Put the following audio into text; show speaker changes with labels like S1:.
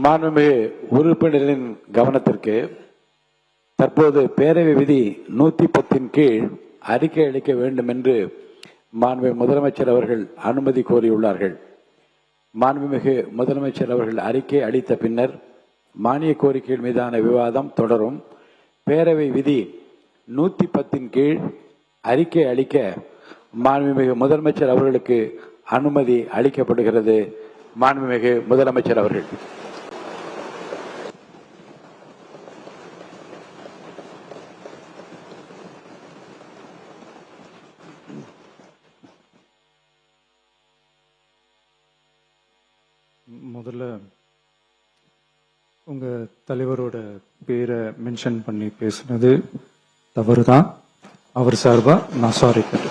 S1: மாண்புமிகு உறுப்பினரின் கவனத்திற்கு தற்போது பேரவை விதி 110 கீழ் அறிக்கை அளிக்க வேண்டும் என்று மாண்புமிகு முதலமைச்சர் அவர்கள் அனுமதி கோரியுள்ளார்கள். மாண்புமிகு முதலமைச்சர் அவர்கள் அறிக்கை அளித்த பின்னர் மானிய கோரிக்கைகள் மீதான விவாதம் தொடரும். பேரவை விதி 110 கீழ் அறிக்கை அளிக்க மாண்புமிகு முதலமைச்சர் அவர்களுக்கு அனுமதி அளிக்கப்படுகிறது. மாண்புமிகு முதலமைச்சர் அவர்கள்.
S2: முதல்ல உங்க தலைவரோட பேரை மென்ஷன் பண்ணி பேசுனது தவறுதான். அவர் சார்பா நான் சாரி கேட்டேன்.